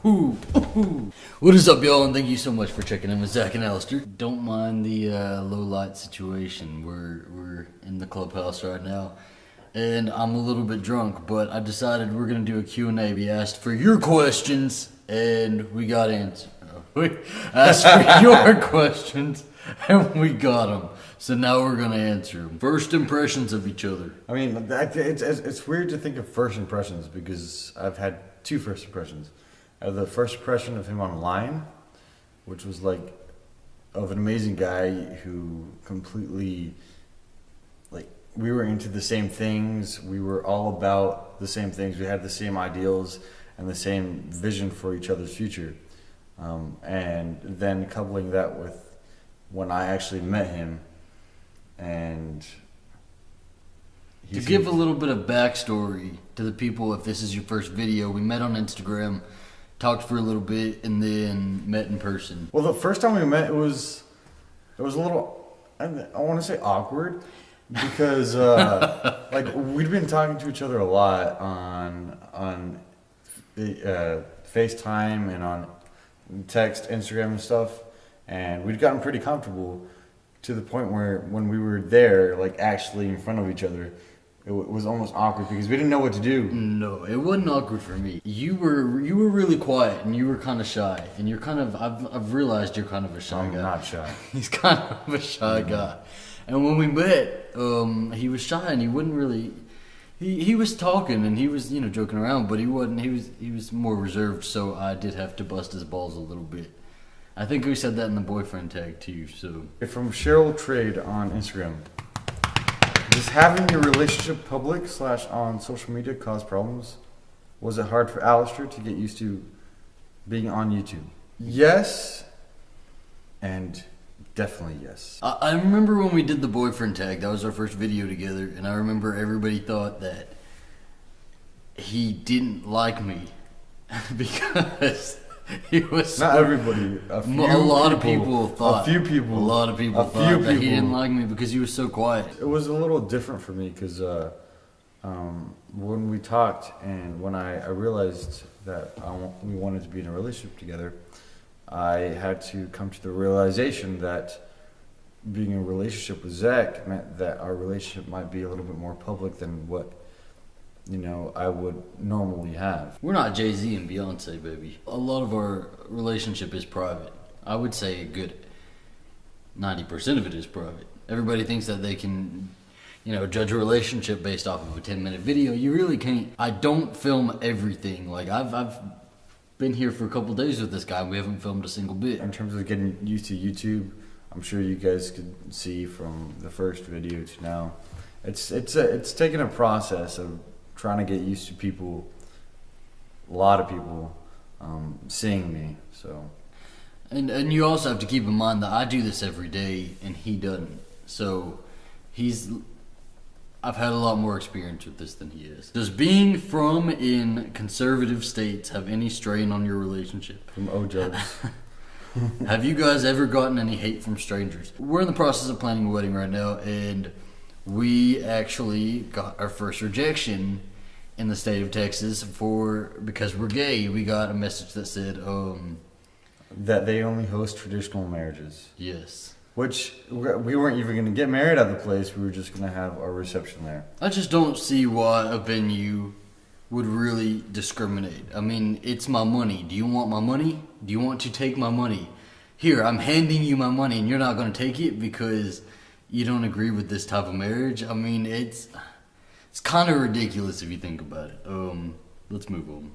Ooh, ooh. What is up, y'all? And thank you so much for checking in with Zach and Alistair. Don't mind the low light situation. We're in the clubhouse right now, and I'm a little bit drunk. But I decided we're gonna do a Q&A. We asked for your questions, and we got answers. We asked for your questions, and we got them. So now we're gonna answer them. First impressions of each other. I mean, it's weird to think of first impressions because I've had two first impressions. I had the first impression of him online, which was like of an amazing guy who completely, like, we were into the same things. We were all about the same things. We had the same ideals and the same vision for each other's future. And then coupling that with when I actually met him, and to give a little bit of backstory to the people, if this is your first video, we met on Instagram, talked for a little bit, and then met in person. Well, the first time we met, it was a little, I want to say awkward, because like we'd been talking to each other a lot on FaceTime and on text, Instagram and stuff, and we'd gotten pretty comfortable to the point where when we were there, like actually in front of each other, it was almost awkward because we didn't know what to do. No, it wasn't awkward for me. You were really quiet and you were kind of shy, and you're kind of I've realized you're kind of a shy guy. I'm not shy. He's kind of a shy guy, and when we met, he was shy and he wouldn't really. He was talking and he was joking around, but he wasn't. He was more reserved, so I did have to bust his balls a little bit. I think we said that in the boyfriend tag too. So from Cheryl Trade on Instagram. Does having your relationship public / on social media cause problems? Was it hard for Alistair to get used to being on YouTube? Yes, and definitely yes. I remember when we did the boyfriend tag, that was our first video together, and I remember everybody thought that he didn't like me because he was not everybody. A lot of people thought that he didn't like me because he was so quiet. It was a little different for me because when we talked and when I realized that we wanted to be in a relationship together, I had to come to the realization that being in a relationship with Zach meant that our relationship might be a little bit more public than what I would normally have. We're not Jay-Z and Beyonce, baby. A lot of our relationship is private. I would say a good 90% of it is private. Everybody thinks that they can, judge a relationship based off of a 10-minute video. You really can't. I don't film everything. Like, I've been here for a couple days with this guy. We haven't filmed a single bit. In terms of getting used to YouTube, I'm sure you guys could see from the first video to now, it's taken a process of trying to get used to people, a lot of people, seeing me. So, and you also have to keep in mind that I do this every day and he doesn't. So I've had a lot more experience with this than he is. Does being from in conservative states have any strain on your relationship? From O-Jubs. Have you guys ever gotten any hate from strangers? We're in the process of planning a wedding right now, and we actually got our first rejection in the state of Texas because we're gay. We got a message that said that they only host traditional marriages. Yes. Which we weren't even going to get married at the place. We were just going to have our reception there. I just don't see why a venue would really discriminate. I mean, it's my money. Do you want my money? Do you want to take my money? Here, I'm handing you my money and you're not going to take it because you don't agree with this type of marriage. I mean, it's kind of ridiculous if you think about it. Let's move on.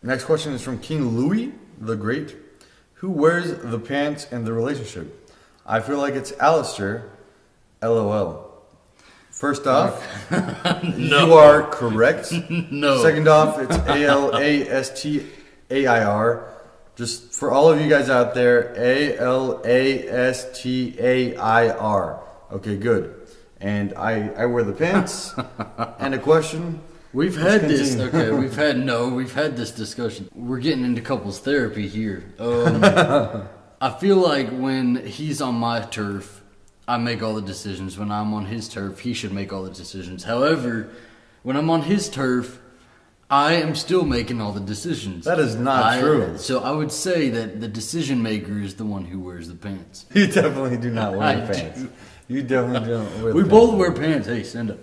Next question is from King Louis the Great. Who wears the pants in the relationship? I feel like it's Alistair. LOL. First off, No. You are correct. No. Second off, it's ALASTAIR. Just for all of you guys out there, ALASTAIR. Okay, good. And I wear the pants. And a question. We've had this discussion. We're getting into couples therapy here. I feel like when he's on my turf, I make all the decisions. When I'm on his turf, he should make all the decisions. However, when I'm on his turf, I am still making all the decisions. That is not true. So I would say that the decision maker is the one who wears the pants. You definitely do not wear I pants. do. You definitely don't wear We the both pants. wear pants. Hey, stand up.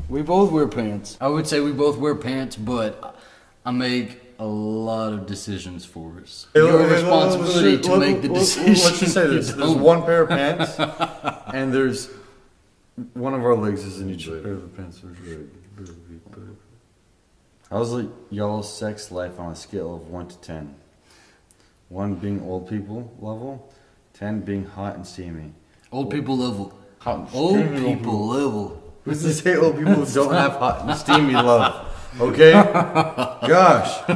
We both wear pants. I would say we both wear pants, but I make a lot of decisions for us. Hey, Your look, responsibility to make the decision. Let's just say you this: there's don't. one pair of pants, and there's one of our legs is in each pair of the pants. How's like y'all's sex life on a scale of 1 to 10? 1 being old people level, 10 being hot and steamy. Old people level. Hot and Old steamy people level. Who's to say old people don't have hot and steamy love? Okay? Gosh,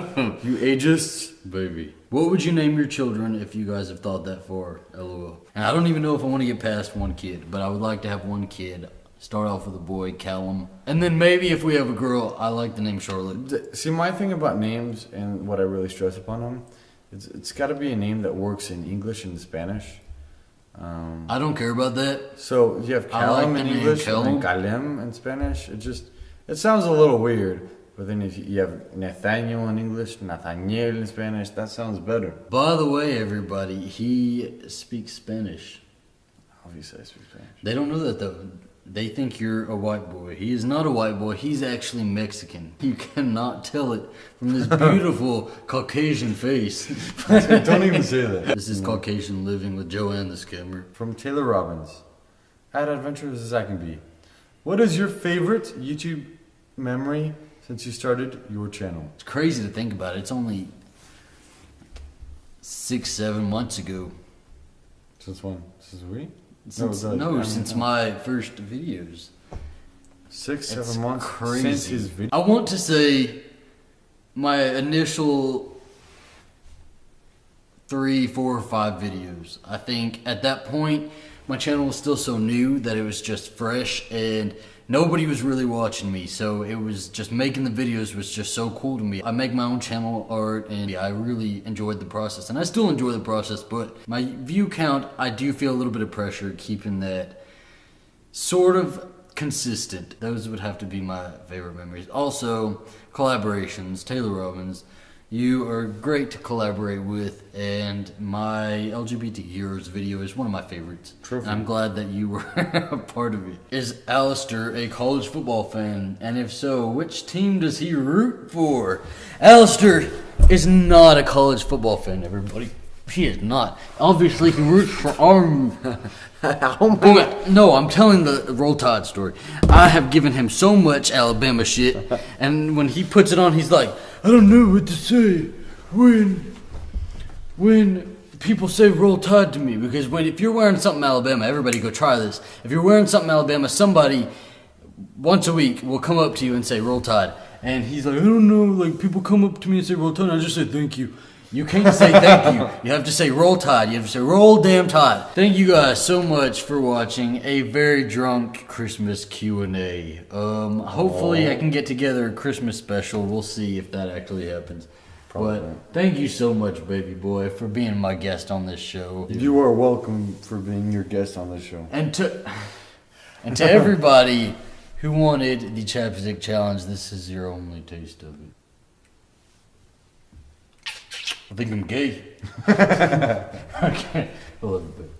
you ageists. Baby. What would you name your children if you guys have thought that far? LOL. And I don't even know if I want to get past one kid, but I would like to have one kid. Start off with a boy, Callum. And then maybe if we have a girl, I like the name Charlotte. See, my thing about names and what I really stress upon them, it's got to be a name that works in English and Spanish. I don't care about that. So you have I like Callum the in name English Callum. and then Calem in Spanish. It sounds a little weird. But then if you have Nathaniel in English, Nathaniel in Spanish, that sounds better. By the way, everybody, he speaks Spanish. Obviously, I speak Spanish. They don't know that though. They think you're a white boy. He is not a white boy. He's actually Mexican. You cannot tell it from this beautiful Caucasian face. Don't even say that. This is Caucasian living with Joanne the scammer. From Taylor Robbins, at Adventures as I Can Be. What is your favorite YouTube memory since you started your channel? It's crazy to think about it. It's only 6-7 months ago. Since when? Since we? Since my first videos. 6-7 It's months crazy. since his video. I want to say my initial 3, 4, or 5 videos. I think at that point my channel was still so new that it was just fresh and nobody was really watching me, so it was just making the videos was just so cool to me. I make my own channel art and I really enjoyed the process, and I still enjoy the process, but my view count, I do feel a little bit of pressure keeping that sort of consistent. Those would have to be my favorite memories. Also, collaborations. Taylor Robbins, you are great to collaborate with, and my LGBT Heroes video is one of my favorites. Trophy. I'm glad that you were a part of it. Is Alistair a college football fan? And if so, which team does he root for? Alistair is not a college football fan, everybody. He is not. Obviously, he roots for Army. No, I'm telling the Roll Tide story. I have given him so much Alabama shit, and when he puts it on, he's like, I don't know what to say when people say Roll Tide to me, because if you're wearing something Alabama, everybody go try this. If you're wearing something Alabama, somebody once a week will come up to you and say Roll Tide, and he's like, I don't know, like people come up to me and say Roll Tide, and I just say thank you. You can't say thank you. You have to say Roll Tide. You have to say Roll Damn Tide. Thank you guys so much for watching a very drunk Christmas Q&A. Hopefully I can get together a Christmas special. We'll see if that actually happens. Probably But not. thank you so much, baby boy, for being my guest on this show. You are welcome for being your guest on this show. And to everybody who wanted the chapstick challenge, this is your only taste of it. I think I'm gay. Okay. I love it.